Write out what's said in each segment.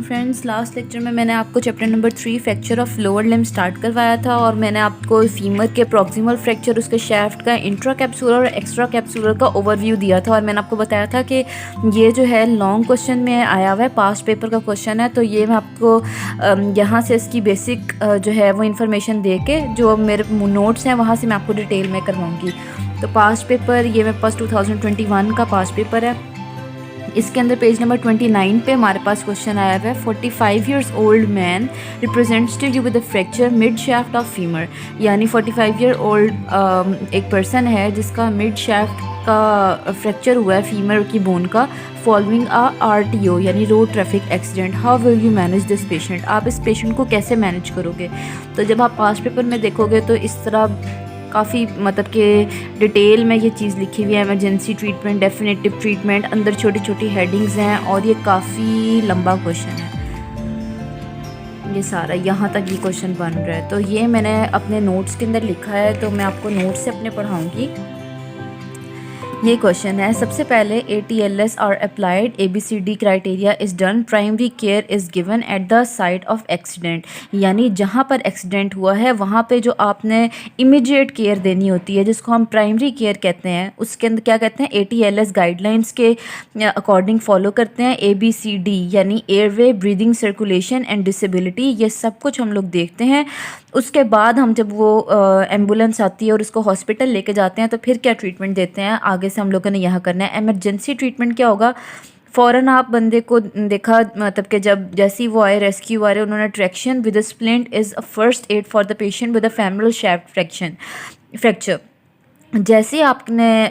Friends, last lecture में मैंने आपको chapter number 3 fracture of lower limb start करवाया था और मैंने आपको फीमर के प्रॉक्सिमल फ्रैक्चर, उसके शैफ्ट का इंट्रा कैप्सूलर और एक्स्ट्रा कैप्सूलर का ओवरव्यू दिया था। और मैंने आपको बताया था कि ये जो है लॉन्ग क्वेश्चन में आया हुआ है, पास्ट पेपर का क्वेश्चन है। तो ये मैं आपको यहाँ से इसकी बेसिक जो है वो इन्फॉर्मेशन दे के जो मेरे नोट्स हैं वहाँ से मैं आपको डिटेल में करवाऊँगी। तो पास्ट पेपर ये मेरे पास 2021 का पास्ट पेपर है। इसके अंदर पेज नंबर 29 पे हमारे पास क्वेश्चन आया हुआ है, 45 years old man represents to you with a fracture mid shaft of femur. यानी 45 ईयर ओल्ड एक पर्सन है जिसका मिड शाफ्ट का फ्रैक्चर हुआ है फीमर की बोन का, फॉलोइंग आ RTO यानी road traffic accident. How will you manage this patient? आप इस पेशेंट को कैसे मैनेज करोगे? तो जब आप पास्ट पेपर में देखोगे तो इस तरह काफ़ी मतलब कि डिटेल में ये चीज़ लिखी हुई है, इमरजेंसी ट्रीटमेंट, डेफिनेटिव ट्रीटमेंट, अंदर छोटी छोटी हेडिंग्स हैं और ये काफ़ी लंबा क्वेश्चन है। ये सारा यहाँ तक ये क्वेश्चन बन रहा है। तो ये मैंने अपने नोट्स के अंदर लिखा है, तो मैं आपको नोट्स से अपने पढ़ाऊँगी। ये क्वेश्चन है, सबसे पहले ATLS और applied ABCD criteria is done, primary care is given at the site of accident. यानी जहाँ पर एक्सीडेंट हुआ है वहाँ पे जो आपने इमीडिएट केयर देनी होती है जिसको हम प्राइमरी केयर कहते हैं, उसके अंदर क्या कहते हैं, ATLS गाइडलाइंस के अकॉर्डिंग फॉलो करते हैं। ABCD यानी airway, breathing, circulation and disability, ये सब कुछ हम लोग देखते हैं। उसके बाद हम जब वो एम्बुलेंस आती है और उसको हॉस्पिटल लेके जाते हैं तो फिर क्या ट्रीटमेंट देते हैं, आगे से हम लोगों ने यहाँ करना है। इमरजेंसी ट्रीटमेंट क्या होगा, फ़ौरन आप बंदे को देखा, मतलब कि जब जैसे ही वो आए, रेस्क्यू आ रहे, उन्होंने traction with a splint is a first aid for the patient with a femoral shaft fracture. जैसे आपने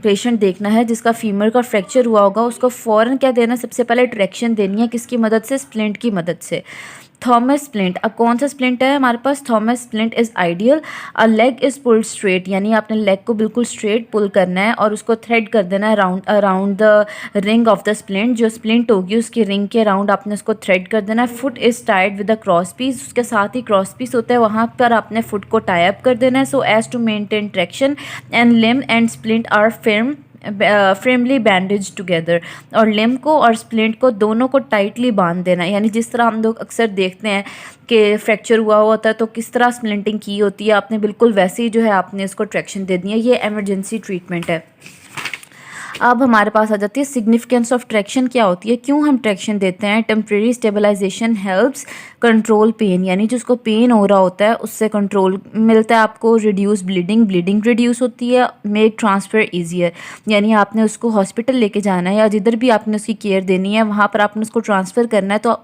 पेशेंट देखना है जिसका फीमर का फ्रैक्चर हुआ होगा, उसको फ़ौरन क्या देना, सबसे पहले ट्रैक्शन देनी है, किसकी मदद से, स्प्लिंट की मदद से, थॉमस स्प्लिंट। अब कौन सा स्प्लिंट है हमारे पास, Thomas splint is ideal. A leg is pulled straight, यानी आपने लेग को बिल्कुल स्ट्रेट पुल करना है और उसको थ्रेड कर देना है around the ring of the splint. जो स्प्लिंट होगी उसकी रिंग के अराउंड आपने उसको थ्रेड कर देना है। Foot is tied with the cross piece, उसके साथ ही क्रॉस पीस होता है, वहाँ पर आपने फुट को टाई अप कर देना है, so as to maintain traction. And limb and splint are firmly bandage together, और लिम्ब को और स्प्लिंट को दोनों को टाइटली बांध देना है। यानी जिस तरह हम लोग अक्सर देखते हैं कि फ्रैक्चर हुआ होता है तो किस तरह स्प्लिंटिंग की होती है, आपने बिल्कुल वैसे ही जो है आपने इसको ट्रैक्शन दे दी है। ये इमरजेंसी ट्रीटमेंट है। अब हमारे पास आ जाती है सिग्निफिकेंस ऑफ ट्रैक्शन क्या होती है, क्यों हम ट्रैक्शन देते हैं। Temporary stabilization helps control pain, यानी जिसको पेन हो रहा होता है उससे कंट्रोल मिलता है आपको। रिड्यूस ब्लीडिंग रिड्यूस होती है। मेक ट्रांसफ़र ईजियर, यानी आपने उसको हॉस्पिटल लेके जाना है या जिधर भी आपने उसकी केयर देनी है वहाँ पर आपने उसको ट्रांसफ़र करना है, तो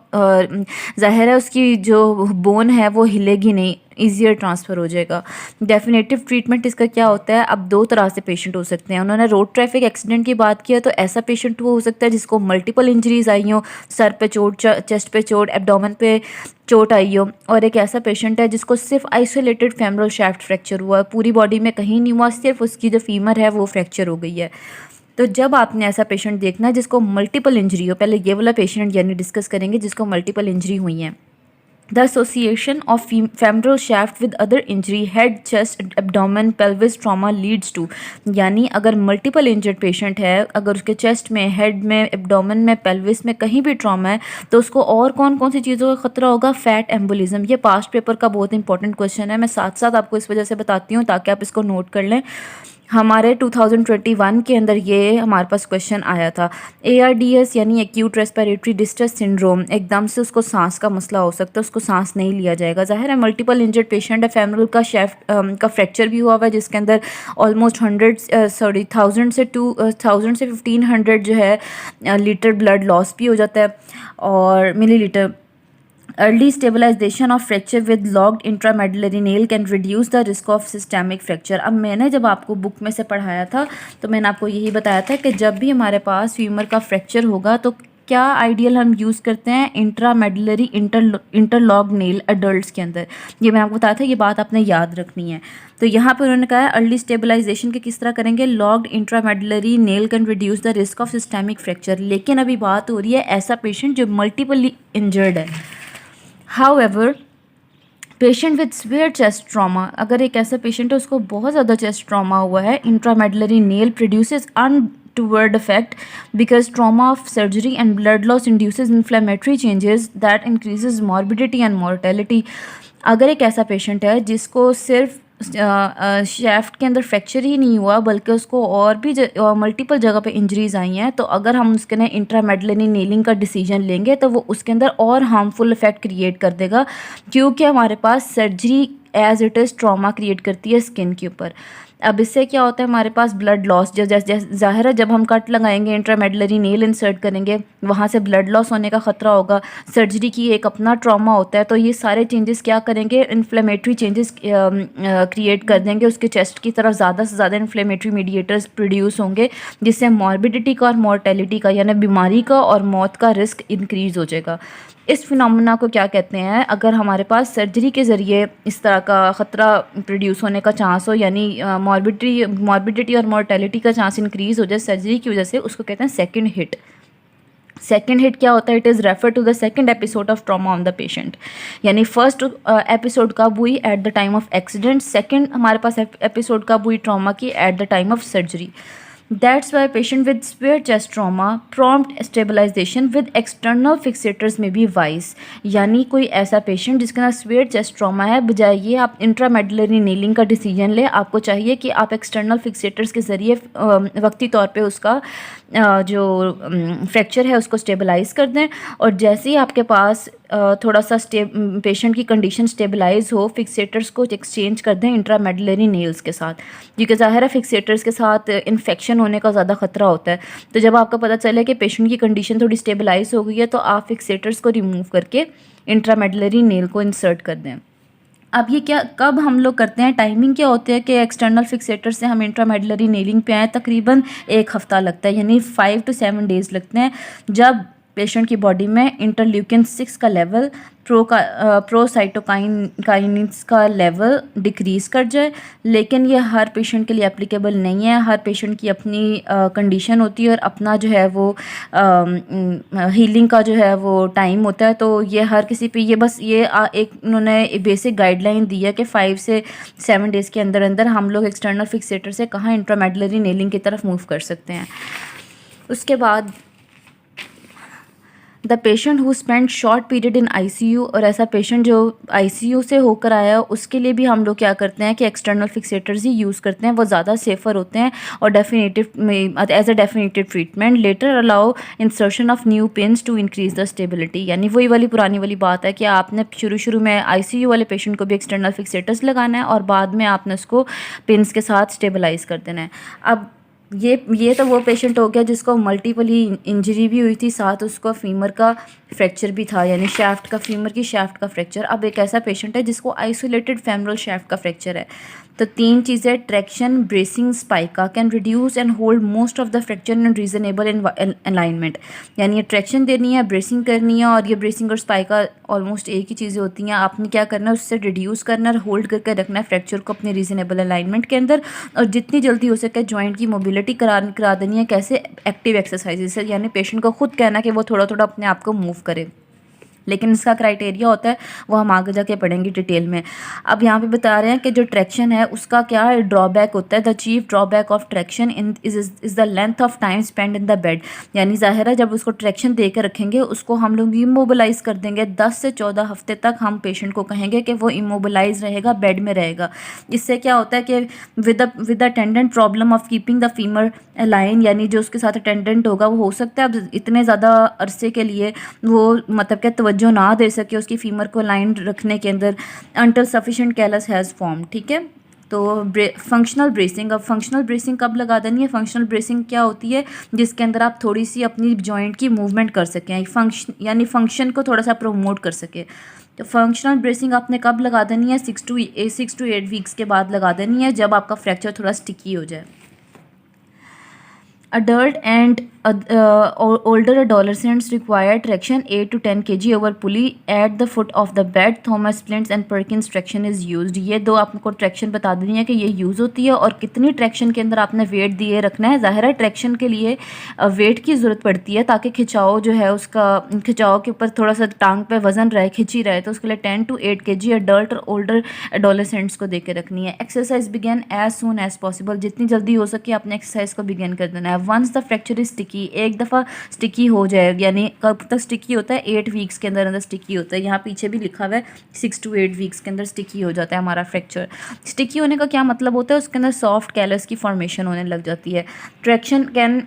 ज़ाहिर है उसकी जो बोन है वो हिलेगी नहीं, ईजियर ट्रांसफ़र हो जाएगा। डेफिनेटिव ट्रीटमेंट इसका क्या होता है, अब दो तरह से पेशेंट हो सकते हैं। उन्होंने रोड ट्रैफिक एक्सीडेंट की बात किया, तो ऐसा पेशेंट वो हो सकता है जिसको मल्टीपल इंजरीज आई हो, सर पे चोट, चेस्ट पे चोट, एब्डोमेन पे चोट आई हो। और एक ऐसा पेशेंट है जिसको सिर्फ आइसोलेटेड फेमरल शाफ्ट फ्रैक्चर हुआ है, पूरी बॉडी में कहीं नहीं हुआ, सिर्फ उसकी जो फीमर है वो फ्रैक्चर हो गई है। तो जब आपने ऐसा पेशेंट देखना है जिसको मल्टीपल इंजरी हो, पहले ये वाला पेशेंट यानी डिस्कस करेंगे जिसको मल्टीपल इंजरी हुई है। The association of femoral shaft with other injury, head, chest, abdomen, pelvis trauma leads to, यानी अगर मल्टीपल इंजर्ड पेशेंट है, अगर उसके चेस्ट में, हेड में, एब्डोमेन में, पेल्विस में कहीं भी ट्रॉमा है तो उसको और कौन कौन सी चीज़ों का खतरा होगा, फैट एम्बोलिज्म। ये पास्ट पेपर का बहुत इंपॉर्टेंट क्वेश्चन है, मैं साथ साथ आपको इस वजह से बताती हूँ ताकि आप इसको नोट कर लें। हमारे 2021 के अंदर ये हमारे पास क्वेश्चन आया था। ARDS यानी एक्यूट रेस्पिरेटरी डिस्ट्रेस सिंड्रोम, एकदम से उसको सांस का मसला हो सकता है, उसको सांस नहीं लिया जाएगा। जाहिर है मल्टीपल इंजर्ड पेशेंट है, फेमरल का शाफ्ट का फ्रैक्चर भी हुआ हुआ है जिसके अंदर ऑलमोस्ट 1000 से 1500 जो है लीटर ब्लड लॉस भी हो जाता है और millilitre. Early stabilization of fracture with locked intramedullary nail can reduce the risk of systemic fracture. अब मैंने जब आपको बुक में से पढ़ाया था तो मैंने आपको यही बताया था कि जब भी हमारे पास फीमर का फ्रैक्चर होगा तो क्या आइडियल हम यूज़ करते हैं, इंट्रामेडुलरी इंटरलॉक नेल अडल्ट्स के अंदर। ये मैंने आपको बताया था, ये बात आपने याद रखनी है। तो यहाँ पर उन्होंने कहा है अर्ली स्टेबलाइजेशन के किस तरह करेंगे, locked intramedullary nail can reduce the risk of systemic fracture. लेकिन अभी बात हो रही है ऐसा पेशेंट जो मल्टीपली इंजर्ड है। However, patient with severe chest trauma, अगर एक ऐसा पेशेंट है उसको बहुत ज़्यादा चेस्ट ट्रॉमा हुआ है, intramedullary nail produces untoward effect because trauma of surgery and blood loss induces inflammatory changes that increases morbidity and mortality. अगर एक ऐसा पेशेंट है जिसको सिर्फ शेफ्ट के अंदर फ्रैक्चर ही नहीं हुआ बल्कि उसको और भी मल्टीपल जगह पे इंजरीज आई हैं, तो अगर हम उसके ना इंट्रामेडुलरी नेलिंग का डिसीजन लेंगे तो वो उसके अंदर और हार्मफुल इफेक्ट क्रिएट कर देगा, क्योंकि हमारे पास surgery as it is trauma create करती है स्किन के ऊपर। अब इससे क्या होता है, हमारे पास ब्लड लॉस, जैसे ज़ाहिर है जब हम कट लगाएंगे, इंट्रामेडुलरी नेल इंसर्ट करेंगे, वहाँ से ब्लड लॉस होने का ख़तरा होगा। सर्जरी की एक अपना ट्रॉमा होता है, तो ये सारे चेंजेस क्या करेंगे, इन्फ्लेमेटरी चेंजेस क्रिएट कर देंगे। उसके चेस्ट की तरफ ज़्यादा से ज़्यादा इन्फ्लेमेटरी मीडिएटर्स प्रोड्यूस होंगे, जिससे मॉर्बिडिटी का और मोर्टेलिटी का यानी बीमारी का और मौत का रिस्क इंक्रीज़ हो जाएगा। इस फिनोमेना को क्या कहते हैं, अगर हमारे पास सर्जरी के ज़रिए इस तरह का ख़तरा प्रोड्यूस होने का चांस हो, यानी मॉर्बिडिटी और मोर्टेलिटी का चांस इंक्रीज़ हो जाए सर्जरी की वजह से, उसको कहते हैं सेकंड हिट। सेकेंड हिट क्या होता है, it is refer to the second episode of trauma on the patient. यानी फर्स्ट एपिसोड कब हुई, at the time of accident. Second हमारे पास एपिसोड कब हुई ट्रॉमा की, at the time of surgery. That's why patient with severe chest trauma prompt stabilization with external fixators may be wise। यानी कोई ऐसा पेशेंट जिसके ना severe chest trauma है, बजाय ये आप इंट्रामेडुलरी नेलिंग का डिसीजन ले, आपको चाहिए कि आप एक्सटर्नल फिक्सेटर्स के ज़रिए वक्ती तौर पे उसका जो फ्रैक्चर है उसको स्टेबलाइज़ कर दें। और जैसे ही आपके पास थोड़ा सा पेशेंट की कंडीशन स्टेबलाइज हो, फिक्सेटर्स को एक्सचेंज कर दें इंट्रामेडुलरी नेल्स के साथ, क्योंकि ज़ाहिर है फिक्सेटर्स के साथ इन्फेक्शन होने का ज़्यादा ख़तरा होता है। तो जब आपको पता चले कि पेशेंट की कंडीशन थोड़ी स्टेबलाइज हो गई है, तो आप फिक्सेटर्स को रिमूव करके इंट्रामेडुलरी नेल को इंसर्ट कर दें। अब ये क्या, कब हम लोग करते हैं, टाइमिंग क्या होती है कि एक्सटर्नल फिक्सेटर से हम इंट्रामेडुलरी नेलिंग पे आए, तकरीबन 1 हफ़्ता लगता है, यानी 5 to 7 डेज़ लगते हैं, जब पेशेंट की बॉडी में इंटरल्यूकिन 6 का लेवल, प्रोसाइटोकाइनिन्स का लेवल डिक्रीज़ कर जाए। लेकिन ये हर पेशेंट के लिए एप्लीकेबल नहीं है, हर पेशेंट की अपनी कंडीशन होती है और अपना जो है वो हीलिंग का जो है वो टाइम होता है। तो ये हर किसी पे ये बस ये एक उन्होंने बेसिक गाइडलाइन दी है कि 5 से 7 डेज़ के अंदर अंदर हम लोग एक्सटर्नल फिक्सेटर से कहाँ इंट्रामेडुलरी नेलिंग की तरफ मूव कर सकते हैं। उसके बाद the patient who spend short period in ICU, और ऐसा पेशेंट जो ICU से होकर आया उसके लिए भी हम लोग क्या करते हैं कि एक्सटर्नल फिक्सेटर्स ही यूज़ करते हैं, वो ज़्यादा सेफ़र होते हैं और definitive as a definitive treatment. Later allow insertion of new pins to increase the stability. यानी वही वाली पुरानी वाली बात है कि आपने शुरू में ICU वाले पेशेंट को भी एक्सटर्नल फिक्सेटर्स लगाना है और बाद में आपने उसको पिन्स के साथ स्टेबलाइज़ कर देना है। अब ये तो वो पेशेंट हो गया जिसको मल्टीपल ही इंजरी भी हुई थी, साथ उसको फीमर का फ्रैक्चर भी था, यानी शैफ्ट का, फीमर की शैफ्ट का फ्रैक्चर। अब एक ऐसा पेशेंट है जिसको आइसोलेटेड फेमरल शैफ्ट का फ्रैक्चर है। तो 3 चीज़ें, traction, bracing, spica can reduce and hold most of the fracture in reasonable alignment. यानी ये ट्रैक्शन देनी है, ब्रेसिंग करनी है, और ये ब्रेसिंग और स्पाइका ऑलमोस्ट एक ही चीज़ें होती हैं। आपने क्या करना है, उससे रिड्यूस करना है, होल्ड करके रखना है फ्रैक्चर को अपने रीजनेबल अलाइनमेंट के अंदर, और जितनी जल्दी हो सके जॉइंट की मोबिलिटी करा देनी है। कैसे, एक्टिव एक्सरसाइजेज से, यानी पेशेंट को खुद कहना कि वो थोड़ा थोड़ा अपने आप को मूव करे। लेकिन इसका क्राइटेरिया होता है, वो हम आगे जाके पढ़ेंगे डिटेल में। अब यहाँ पे बता रहे हैं कि जो ट्रैक्शन है उसका क्या ड्रॉबैक होता है। The chief drawback of traction is the length of time spend in the bed. यानी ज़ाहिर है जब उसको ट्रैक्शन दे के रखेंगे उसको हम लोग इमोबिलाइज़ कर देंगे। 10 से 14 हफ्ते तक हम पेशेंट को कहेंगे कि वो इमोबिलाइज रहेगा, बेड में रहेगा। इससे क्या होता है कि with attendant problem of keeping the femur line, यानी जो उसके साथ अटेंडेंट होगा वो हो सकता है अब इतने ज़्यादा अरसे के लिए वो मतलब क्या तवज्जो ना दे सके उसकी फीमर को लाइन रखने के अंदर, until sufficient callus has form. ठीक है, तो फंक्शनल ब्रेसिंग, अब फंक्शनल ब्रेसिंग कब लगा देनी है। फंक्शनल ब्रेसिंग क्या होती है, जिसके अंदर आप थोड़ी सी अपनी जॉइंट की मूवमेंट कर सकें, यानी फंक्शन को थोड़ा सा प्रोमोट कर सके। तो फंक्शनल ब्रेसिंग आपने कब लगा देनी है, 6 to 8 वीक्स के बाद लगा देनी है, जब आपका फ्रैक्चर थोड़ा स्टिकी हो जाए। Adult and older adolescents require traction 8 to 10 kg over pulley at the foot of the bed. Thomas Splint's and Perkins traction is used. ये दो आपको ट्रैक्शन बता देनी है कि ये यूज़ होती है और कितनी ट्रैक्शन के अंदर आपने वेट दिए रखना है. ज़ाहिर है ट्रैक्शन के लिए वेट की ज़रूरत पड़ती है ताकि खिंचाव जो है उसका खिंचाव के ऊपर थोड़ा सा टांग पे वजन रहे, खिंची रहे. तो उसके लिए 10 to 8 kg अडल्ट और ओल्डर एडोलेसेंट्स को दे के रखनी है. Exercise begin as soon as possible. जितनी जल्दी हो सके आपने एक्सरसाइज को बिगेन कर देना है. Once the fracture is sticky, एक दफ़ा स्टिकी हो जाए, यानी कब तक स्टिकी होता है, 8 वीक्स के अंदर अंदर स्टिकी होता है. यहाँ पीछे भी लिखा हुआ है 6 to 8 वीक्स के अंदर स्टिकी हो जाता है हमारा फ्रैक्चर. स्टिकी होने का क्या मतलब होता है, उसके अंदर सॉफ्ट कैलस की फॉर्मेशन होने लग जाती है. Traction can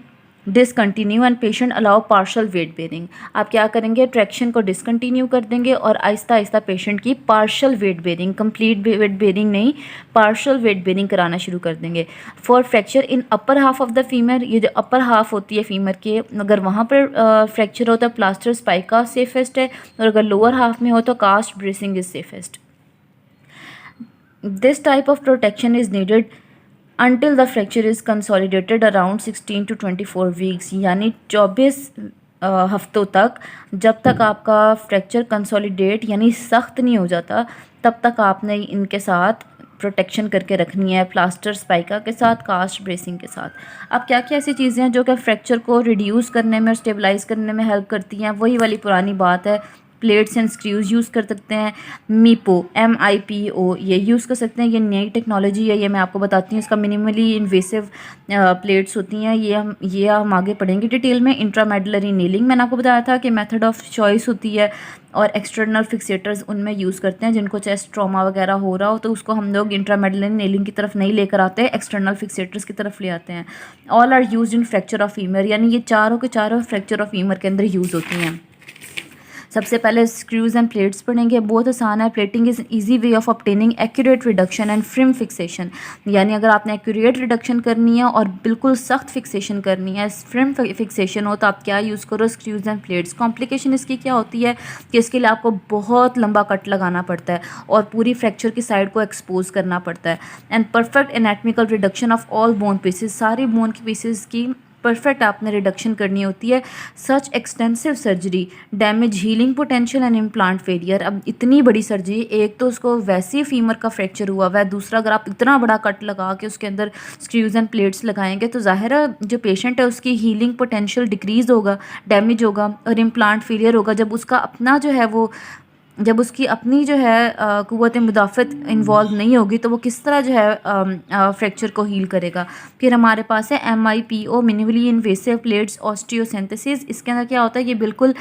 discontinue and patient allow partial weight bearing. आप क्या करेंगे, ट्रैक्शन को डिसकंटिन्यू कर देंगे और आहिस्ता आहिस्ता पेशेंट की partial weight bearing, complete weight bearing नहीं, पार्शल वेट बेरिंग कराना शुरू कर देंगे. For fracture in upper half of the femur, ये जो अपर हाफ होती है फीमर के, अगर वहाँ पर फ्रैक्चर होता है प्लास्टर स्पाइका सेफेस्ट है, और अगर लोअर हाफ में हो तो cast bracing is safest. This type of protection is needed until the fracture is consolidated around 16 to 24 weeks. यानी 24 हफ्तों तक, जब तक आपका फ्रैक्चर कंसोलिडेट यानी सख्त नहीं हो जाता, तब तक आपने इनके साथ प्रोटेक्शन करके रखनी है, प्लास्टर स्पाइका के साथ, कास्ट ब्रेसिंग के साथ. अब क्या क्या ऐसी चीज़ें हैं जो कि फ्रैक्चर को रिड्यूस करने में और स्टेबलाइज करने में हेल्प करती हैं. वही वाली पुरानी बात है, प्लेट्स एंड स्क्रूज यूज़ कर सकते हैं. MIPO, MIPO ये यूज़ कर सकते हैं. ये नई टेक्नोलॉजी है, ये मैं आपको बताती हूँ. इसका मिनिमली इन्वेसिव प्लेट्स होती हैं. ये हम आगे पढ़ेंगे डिटेल में. इंट्रामेडुलरी नीलिंग मैंने आपको बताया था कि मेथड ऑफ चॉइस होती है, और एक्सटर्नल फिक्सेटर्स उनमें यूज़ करते हैं. जिनको चेस्ट ट्रॉमा वगैरह हो रहा हो तो उसको हम लोग इंट्रामेडुलरी नीलिंग की तरफ नहीं लेकर आते हैं, एक्सटर्नल फिक्सेटर्स की तरफ ले आते हैं. All are used in fracture of femur, यानी ये चारों के चारों फ्रैक्चर ऑफ फीमर के अंदर यूज़ होती हैं. सबसे पहले स्क्रूज एंड प्लेट्स पढ़ेंगे. बहुत आसान है. Plating is easy way of obtaining accurate reduction and firm fixation. यानी अगर आपने एक्यूरेट रिडक्शन करनी है और बिल्कुल सख्त फिक्सेशन करनी है, फ्रिम फिक्सेशन हो, तो आप क्या यूज़ करो, स्क्रूज एंड प्लेट्स. कॉम्प्लिकेशन इसकी क्या होती है कि इसके लिए आपको बहुत लंबा कट लगाना पड़ता है और पूरी फ्रैक्चर की साइड को एक्सपोज करना पड़ता है. And perfect anatomical reduction of all bone pieces, सारी बोन की पीसेस की परफेक्ट आपने रिडक्शन करनी होती है. Such extensive surgery damage healing potential and implant failure. अब इतनी बड़ी सर्जरी, एक तो उसको वैसे ही फीमर का फ्रैक्चर हुआ हुआ है, दूसरा अगर आप इतना बड़ा कट लगा के उसके अंदर स्क्रूज एंड प्लेट्स लगाएंगे तो ज़ाहिर है जो पेशेंट है उसकी हीलिंग पोटेंशियल डिक्रीज़ होगा, डैमेज होगा और इम्प्लांट फेलियर होगा. जब उसका अपना जो है वो, जब उसकी अपनी जो है क़ुव्वत मुदाफ़त इन्वॉल्व नहीं होगी तो वो किस तरह जो है फ्रैक्चर को हील करेगा. फिर हमारे पास है MIPO, minimally invasive plates osteosynthesis. इसके अंदर क्या होता है, ये बिल्कुल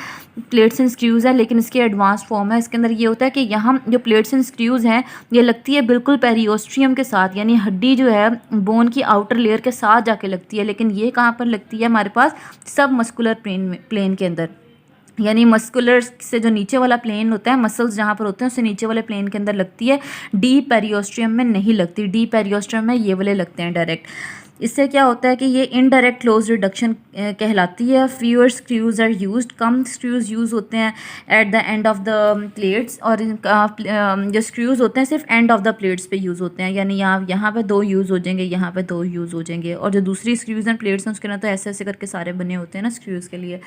प्लेट्स एंड स्क्रूज है लेकिन इसकी एडवांस फॉर्म है. इसके अंदर ये होता है कि यहाँ जो प्लेट्स एंड स्क्रूज हैं ये लगती है बिल्कुल पेरियोस्ट्रियम के साथ, यानी हड्डी जो है बोन की आउटर लेयर के साथ जाके लगती है. लेकिन ये कहाँ पर लगती है, हमारे पास सब मस्कुलर प्लेन के अंदर, यानी मस्कुलर से जो नीचे वाला प्लेन होता है, मसल्स जहाँ पर होते हैं उससे नीचे वाले प्लेन के अंदर लगती है. डी पेरियोस्ट्रियम में नहीं लगती. डी पेरियोस्ट्रियम में ये वाले लगते हैं डायरेक्ट. इससे क्या होता है कि ये इनडायरेक्ट क्लोज रिडक्शन कहलाती है. फ्यूअर स्क्रूज आर यूज्ड, कम स्क्रूज यूज़ होते हैं at the end of the plates, और जो स्क्रूज होते हैं सिर्फ एंड ऑफ द प्लेट्स पे यूज़ होते हैं. यानी यहाँ पे 2 यूज़ हो जाएंगे, यहाँ पे 2 यूज़ हो जाएंगे. और जो दूसरी स्क्रूज एंड प्लेट्स हैं उसके ना तो ऐसे ऐसे करके सारे बने होते हैं ना स्क्रूज के लिए.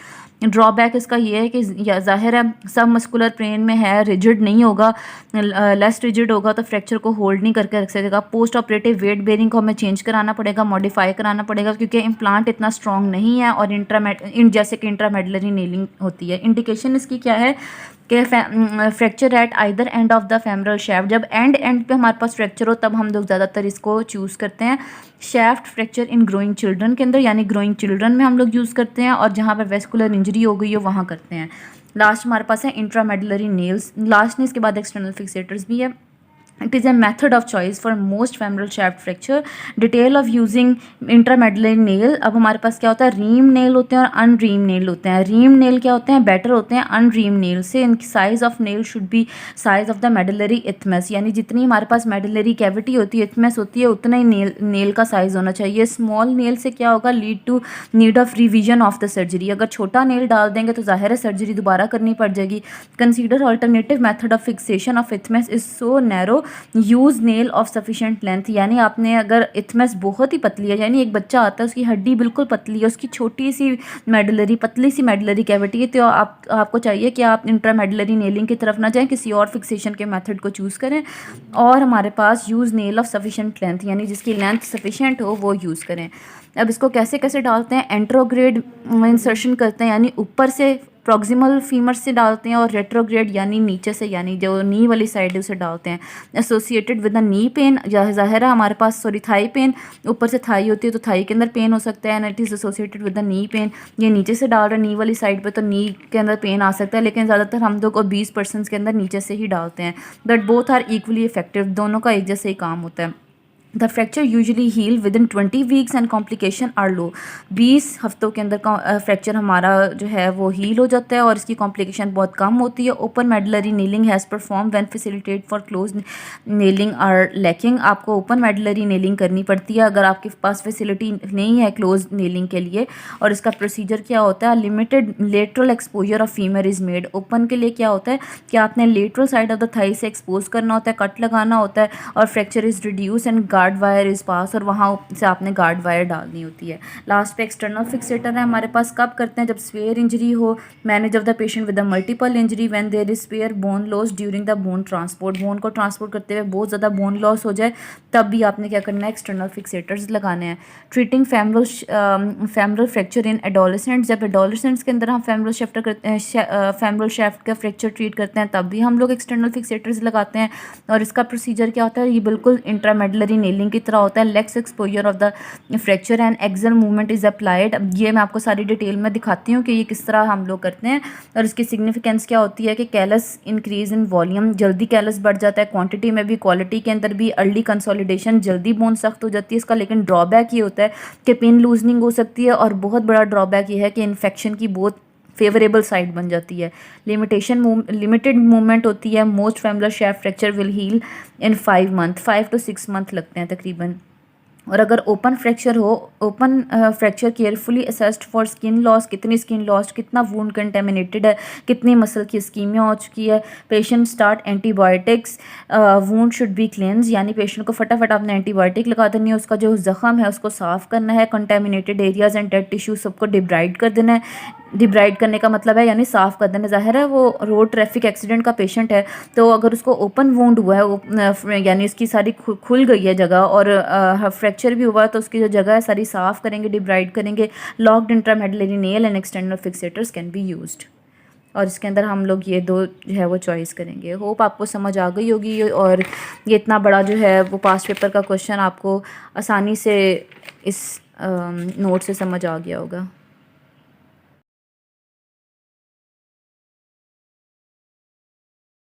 ड्रॉबैक इसका ये है कि ज़ाहिर है सब मस्कुलर प्लेन में है, रिजिड नहीं होगा, लेस रिजिड होगा तो फ्रैक्चर को होल्ड नहीं करके रख सकेगा. पोस्ट ऑपरेटिव वेट बेरिंग को हमें चेंज कराना पड़ेगा, मॉडिफाई कराना पड़ेगा, क्योंकि इम्प्लांट इतना स्ट्रॉन्ग नहीं है और जैसे कि इंट्रामेडुलरी नीलिंग होती है. इंडिकेशन इसकी क्या है कि fracture at either end of the femoral shaft. जब एंड पे हमारे पास फ्रैक्चर हो तब हम लोग ज़्यादातर इसको चूज़ करते हैं. शैफ्ट फ्रैक्चर इन ग्रोइंग चिल्ड्रन के अंदर, यानी ग्रोइंग चिल्ड्रन में हम लोग यूज़ करते हैं, और जहाँ पर वेस्कुलर इंजरी हो गई हो वहाँ करते हैं. लास्ट हमारे पास है इंट्रामेडुलरी नेल्स. लास्ट नहीं, इसके बाद एक्सटर्नल फिक्सेटर्स भी है. It is a method of choice for most femoral shaft fracture. Detail of using intramedullary nail. अब हमारे पास क्या होता है, रीम नेल होते हैं और अनरीम नेल होते हैं. रीम नेल क्या होते हैं, बेटर होते हैं अनरीम नेल से. इनकी size of nail should be size of the medullary isthmus, यानी जितनी हमारे पास मेडुलरी कैविटी होती है, इथमस होती है, उतना ही नेल का साइज होना चाहिए. स्मॉल नेल से क्या होगा, lead to need of revision of the surgery. अगर छोटा नेल डाल देंगे तो ज़ाहिर है सर्जरी दोबारा करनी पड़ जाएगी. Consider alternative method of fixation of isthmus is so narrow use nail of sufficient length, यानी आपने अगर इथमस बहुत ही पतली है, यानी एक बच्चा आता है उसकी हड्डी बिल्कुल पतली है, उसकी छोटी सी मेडलरी पतली सी मेडलरी कैविटी है, तो आपको चाहिए कि आप इंट्रामेडलरी नेलिंग की तरफ ना जाएं, किसी और फिक्सेशन के मेथड को चूज़ करें और हमारे पास use nail of sufficient length यानी जिसकी लेंथ सफिशेंट हो वो यूज़ करें। अब इसको कैसे कैसे डालते हैं, एंट्रोग्रेड इंसर्शन करते हैं यानी ऊपर से प्रॉक्सिमल फीमर से डालते हैं, और रेट्रोग्रेड यानी नीचे से यानी जो नी वाली साइड है उसे डालते हैं। Associated with the knee pain, ज़ाहिर है हमारे पास थाई पेन, ऊपर से थाई होती है तो थाई के अंदर पेन हो सकता है, and it is associated with the knee pain. ये नीचे से डाल रहे हैं नी वाली साइड पे तो नी के अंदर पेन आ सकता है, लेकिन ज़्यादातर हम लोग 20% के अंदर नीचे से ही डालते हैं। But both are equally effective, दोनों का एक जैसे ही काम होता है। The fracture usually heal within 20 weeks and complication are low. 20 हफ्तों के अंदर फ्रैक्चर हमारा जो है वो हील हो जाता है और इसकी कॉम्प्लिकेशन बहुत कम होती है। Open medullary nailing has perform when facilitate for close nailing are lacking. आपको ओपन मेडलरी नेलिंग करनी पड़ती है अगर आपके पास फैसिलिटी नहीं है क्लोज नेलिंग के लिए। और इसका प्रोसीजर क्या होता है, limited lateral exposure of femur is made. Open के लिए क्या होता है कि आपने lateral side of the thigh से एक्सपोज करना होता है, कट लगाना होता है, और fracture is reduce and guide wire is pass, और वहाँ से आपने गार्ड वायर डालनी होती है। लास्ट पे एक्सटर्नल फिक्सेटर है हमारे पास, कब करते हैं, जब स्पेयर इंजरी हो। Manage of the patient with the multiple injury when there is spare bone loss during the bone transport. Bone को ट्रांसपोर्ट करते हुए बहुत ज़्यादा बोन लॉस हो जाए तब भी आपने क्या करना है, एक्सटर्नल फिक्सेटर्स लगाने हैं। ट्रीटिंग फेमरल फ्रैक्चर इन एडोलेसेंट्स, जब एडोलेसेंट्स के अंदर हम फेमरल शेफ्ट का फ्रैक्चर ट्रीट करते हैं तब भी हम लोग एक्सटर्नल फिक्सेटर्स लगाते हैं। और इसका प्रोसीजर क्या होता है, ये बिल्कुल इंट्रामेडलरी नेलिंग की तरह होता है। Legs exposure of the fracture and axle movement is applied. अब ये मैं आपको सारी डिटेल में दिखाती हूँ कि ये किस तरह हम लोग करते हैं और इसकी सिग्निफिकेंस क्या होती है कि कैलस इंक्रीज इन वॉल्यूम, जल्दी कैलस बढ़ जाता है, क्वांटिटी में भी क्वालिटी के अंदर भी। अर्ली कंसोलिडेशन, जल्दी बोन सख्त हो जाती है इसका, लेकिन ड्रॉबैक ये होता है कि पिन लूजनिंग हो सकती है, और बहुत बड़ा ड्रॉबैक ये है कि इन्फेक्शन की बहुत फेवरेबल साइड बन जाती है। लिमिटेड मूवमेंट होती है। Most femoral shaft fracture will heal in 5 to 6 month लगते हैं तकरीबन। और अगर ओपन फ्रैक्चर हो, open fracture carefully assessed for skin loss, कितनी स्किन लॉस, कितना वूंड कंटेमिनेटेड है, कितनी मसल की स्कीमिया हो चुकी है। Patient start antibiotics, wound should be cleanse, यानी पेशेंट को फटाफट आपने एंटीबायोटिक लगा देनी है, उसका जो ज़ख़म है उसको साफ़ करना है। Contaminated areas and dead tissue सबको डिब्राइड कर देना है। डिब्राइड करने का मतलब है यानी साफ़ कर देना। ज़ाहिर है वो रोड ट्रैफिक एक्सीडेंट का पेशेंट है, तो अगर उसको ओपन वूंड हुआ है, यानी उसकी सारी खुल गई है जगह, और फ्रैक्चर भी हुआ है, तो उसकी जो जगह है सारी साफ़ करेंगे, डिब्राइड करेंगे। Locked intramedullary nail and external fixators can be used. और इसके अंदर हम लोग ये दो जो है वो चॉइस करेंगे। होप आपको समझ आ गई होगी, और ये इतना बड़ा जो है वो पास्ट पेपर का क्वेश्चन आपको आसानी से इस नोट से समझ आ गया होगा।